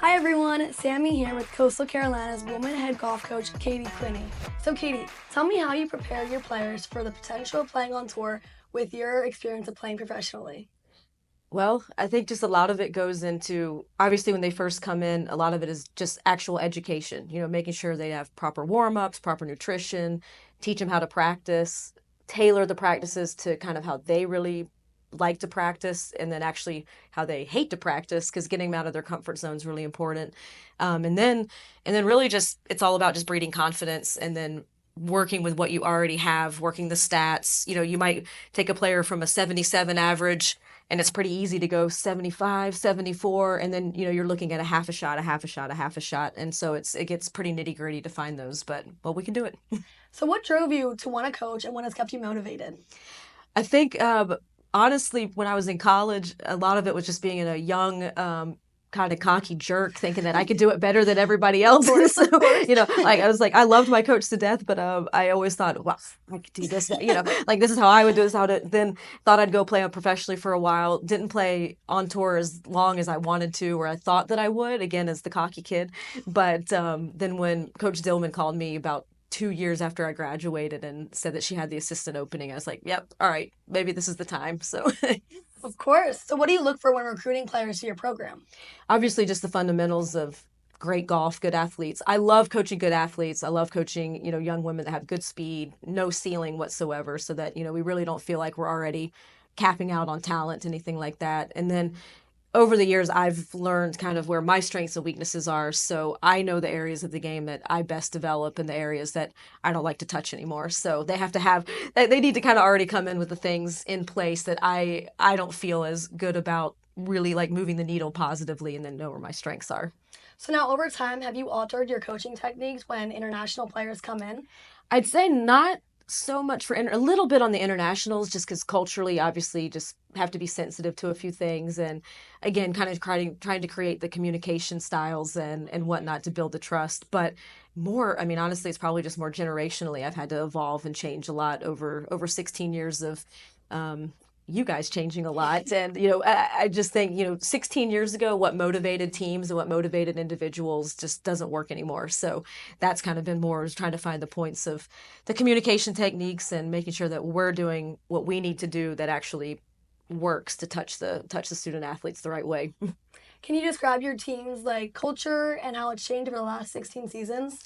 Hi everyone, Sammy here with Coastal Carolina's woman head golf coach, Katie Quinney. So Katie, tell me how you prepare your players for the potential of playing on tour with your experience of playing professionally. Well, I think just a lot of it goes into obviously when they first come in, a lot of it is just actual education, making sure they have proper warm-ups, proper nutrition, teach them how to practice, tailor the practices to kind of how they really like to practice, and then actually how they hate to practice because getting them out of their comfort zone is really important. And then really just it's all about just breeding confidence and then working with what you already have, working the stats. You might take a player from a 77 average and it's pretty easy to go 75, 74, and then you're looking at a half a shot, a half a shot, a half a shot, and so it gets pretty nitty gritty to find those, but we can do it. So what drove you to want to coach and what has kept you motivated? I think honestly, when I was in college, a lot of it was just being in a young kind of cocky jerk thinking that I could do it better than everybody else. So, like I was like, I loved my coach to death, but I always thought, well, I could do this, like this is how I would do this, how to, then thought I'd go play on professionally for a while, didn't play on tour as long as I wanted to, or I thought that I would, again, as the cocky kid. But then when Coach Dillman called me about 2 years after I graduated and said that she had the assistant opening, I was like, yep, all right, maybe this is the time. So Of course. So what do you look for when recruiting players to your program? obviously just the fundamentals of great golf, good athletes. I love coaching good athletes. I love coaching, young women that have good speed, no ceiling whatsoever, so that, we really don't feel like we're already capping out on talent, anything like that. And then over the years, I've learned kind of where my strengths and weaknesses are. So I know the areas of the game that I best develop and the areas that I don't like to touch anymore. So they have to they need to kind of already come in with the things in place that I don't feel as good about really like moving the needle positively and then know where my strengths are. So now over time, have you altered your coaching techniques when international players come in? I'd say not so much for a little bit on the internationals, just because culturally, obviously, just have to be sensitive to a few things, and again, kind of trying to create the communication styles and whatnot to build the trust. But more, I mean, honestly, it's probably just more generationally. I've had to evolve and change a lot over 16 years of um, you guys changing a lot. And, I just think, 16 years ago, what motivated teams and what motivated individuals just doesn't work anymore. So that's kind of been more is trying to find the points of the communication techniques and making sure that we're doing what we need to do that actually works to touch the student athletes the right way. Can you describe your team's culture and how it's changed over the last 16 seasons?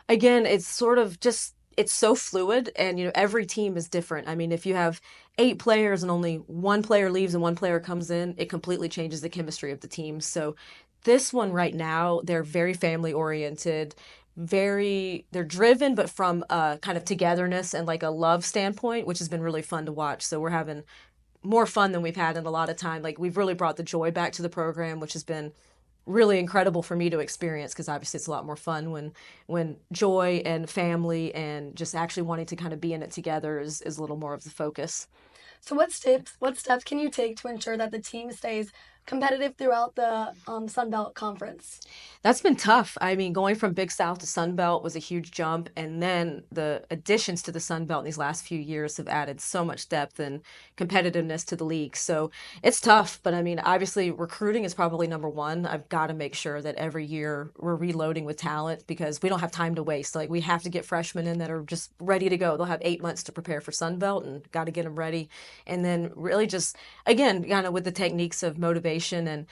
Again, it's sort of just it's so fluid, and every team is different. I mean, if you have 8 players and only one player leaves and one player comes in, it completely changes the chemistry of the team. So this one right now, they're very family oriented, they're driven, but from a kind of togetherness and like a love standpoint, which has been really fun to watch. So we're having more fun than we've had in a lot of time. Like we've really brought the joy back to the program, which has been really incredible for me to experience because obviously it's a lot more fun when joy and family and just actually wanting to kind of be in it together is a little more of the focus. So what steps can you take to ensure that the team stays competitive throughout the Sun Belt Conference? That's been tough. I mean, going from Big South to Sun Belt was a huge jump, and then the additions to the Sun Belt in these last few years have added so much depth and competitiveness to the league. So it's tough, but I mean, obviously, recruiting is probably number one. I've got to make sure that every year we're reloading with talent because we don't have time to waste. Like we have to get freshmen in that are just ready to go. They'll have 8 months to prepare for Sun Belt, and got to get them ready. And then really just again, kind of with the techniques of motivation and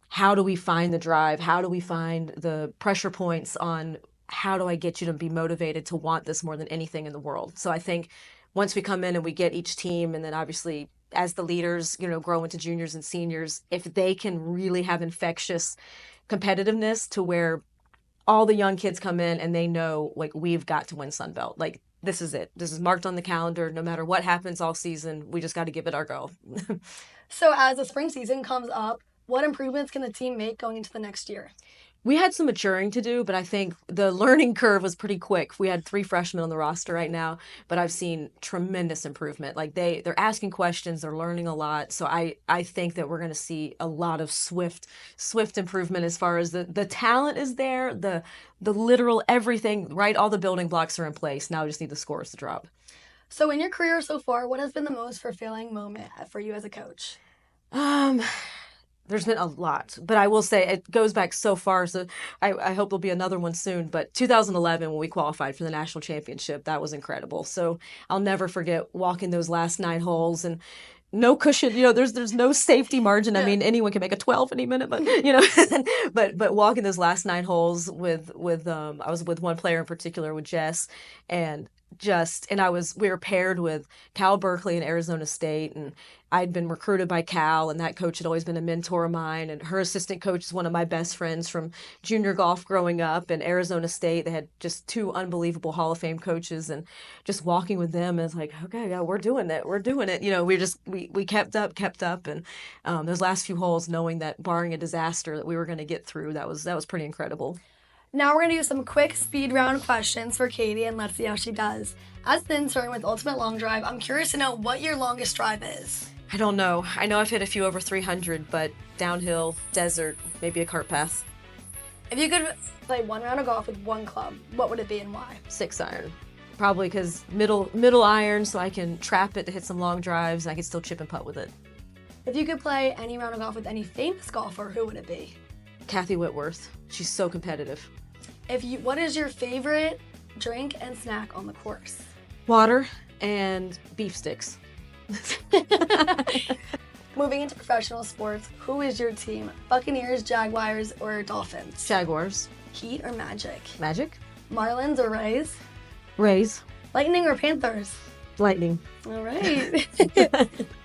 how do we find the drive? How do we find the pressure points on how do I get you to be motivated to want this more than anything in the world? So I think once we come in and we get each team, and then obviously as the leaders, grow into juniors and seniors, if they can really have infectious competitiveness to where all the young kids come in and they know like we've got to win Sunbelt. Like this is it. This is marked on the calendar. No matter what happens all season, we just got to give it our go. So as the spring season comes up, what improvements can the team make going into the next year? We had some maturing to do, but I think the learning curve was pretty quick. We had 3 freshmen on the roster right now, but I've seen tremendous improvement. Like they're asking questions, they're learning a lot. So I think that we're going to see a lot of swift improvement as far as the talent is there, the literal everything, right? All the building blocks are in place. Now we just need the scores to drop. So in your career so far, what has been the most fulfilling moment for you as a coach? Um There's been a lot, but I will say it goes back so far. So I hope there'll be another one soon. But 2011, when we qualified for the national championship, that was incredible. So I'll never forget walking those last 9 holes and no cushion. There's no safety margin. I Yeah. mean, anyone can make a 12 any minute, but but walking those last 9 holes with I was with one player in particular, with Jess, and we were paired with Cal Berkeley and Arizona State, and I'd been recruited by Cal, and that coach had always been a mentor of mine, and her assistant coach is one of my best friends from junior golf growing up. And Arizona State, they had just two unbelievable Hall of Fame coaches, and just walking with them is like, okay, yeah, we're doing it. We kept up, and those last few holes, knowing that barring a disaster that we were going to get through, that was pretty incredible. Now we're going to do some quick speed round questions for Katie, and let's see how she does. As the intern with Ultimate Long Drive, I'm curious to know what your longest drive is. I don't know. I know I've hit a few over 300, but downhill, desert, maybe a cart path. If you could play one round of golf with one club, what would it be and why? 6-iron. Probably because middle iron, so I can trap it to hit some long drives, and I can still chip and putt with it. If you could play any round of golf with any famous golfer, who would it be? Kathy Whitworth. She's so competitive. What is your favorite drink and snack on the course? Water and beef sticks. Moving into professional sports, who is your team? Buccaneers, Jaguars, or Dolphins? Jaguars. Heat or Magic? Magic. Marlins or Rays? Rays. Lightning or Panthers? Lightning. All right.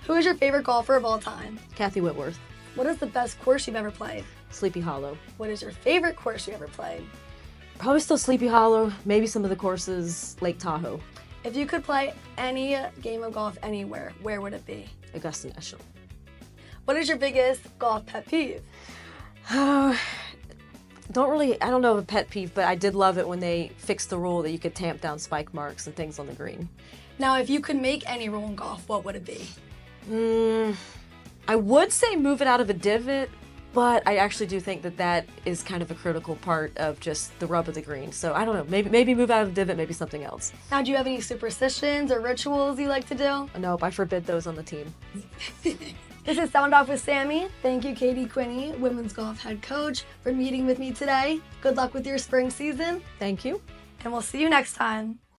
Who is your favorite golfer of all time? Kathy Whitworth. What is the best course you've ever played? Sleepy Hollow. What is your favorite course you ever played? Probably still Sleepy Hollow. Maybe some of the courses, Lake Tahoe. If you could play any game of golf anywhere, where would it be? Augusta National. What is your biggest golf pet peeve? I don't know of a pet peeve, but I did love it when they fixed the rule that you could tamp down spike marks and things on the green. Now, if you could make any rule in golf, what would it be? I would say move it out of a divot, but I actually do think that is kind of a critical part of just the rub of the green. So I don't know, maybe move out of the divot, maybe something else. Now, do you have any superstitions or rituals you like to do? Nope, I forbid those on the team. This is Sound Off with Sammy. Thank you, Katie Quinney, women's golf head coach, for meeting with me today. Good luck with your spring season, Thank you. and we'll see you next time.